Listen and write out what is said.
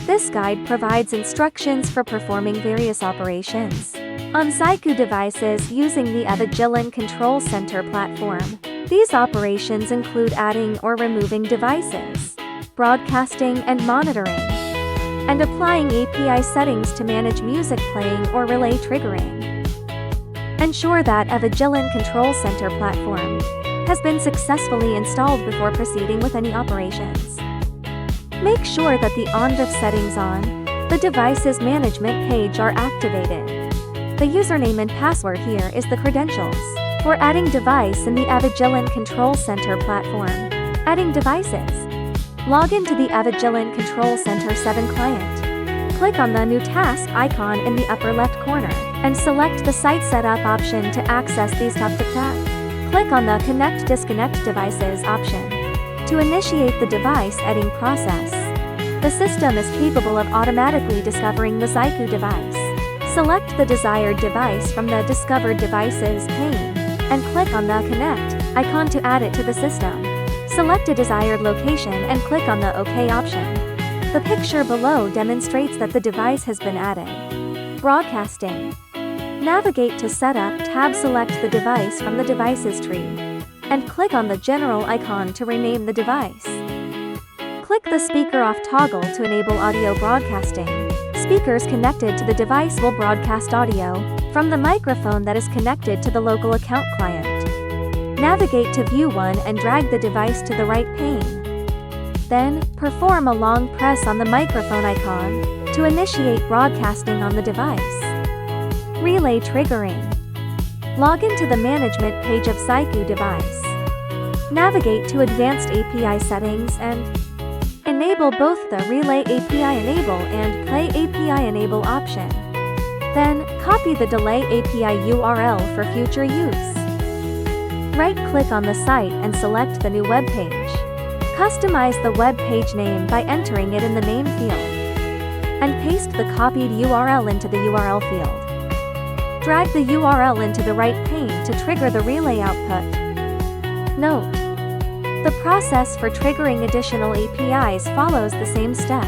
This guide provides instructions for performing various operations on ZYCOO devices using the Avigilon Control Center platform. These operations include adding or removing devices, broadcasting and monitoring, and applying API settings to manage music playing or relay triggering. Ensure that Avigilon Control Center platform has been successfully installed before proceeding with any operations. Make sure that the on-diff settings on the device's management page are activated. The username and password here is the credentials for adding device in the Avigilon Control Center platform. Adding devices. Log into the Avigilon Control Center 7 client. Click on the New Task icon in the upper left corner, and select the Site Setup option to access these top-to-top. Click on the Connect Disconnect Devices option to initiate the device adding process. The system is capable of automatically discovering the ZYCOO device. Select the desired device from the Discovered Devices pane, and click on the Connect icon to add it to the system. Select a desired location and click on the OK option. The picture below demonstrates that the device has been added. Broadcasting. Navigate to Setup tab, select the device from the Devices tree, and click on the General icon to rename the device. Click the Speaker Off toggle to enable audio broadcasting. Speakers connected to the device will broadcast audio from the microphone that is connected to the local account client. Navigate to View 1 and drag the device to the right pane. Then, perform a long press on the microphone icon to initiate broadcasting on the device. Relay triggering. Log into the management page of ZYCOO device. Navigate to Advanced API Settings and enable both the Relay API Enable and Play API Enable option. Then, copy the Delay API URL for future use. Right-click on the site and select the new web page. Customize the web page name by entering it in the name field, and paste the copied URL into the URL field. Drag the URL into the right pane to trigger the relay output. Note: the process for triggering additional APIs follows the same step.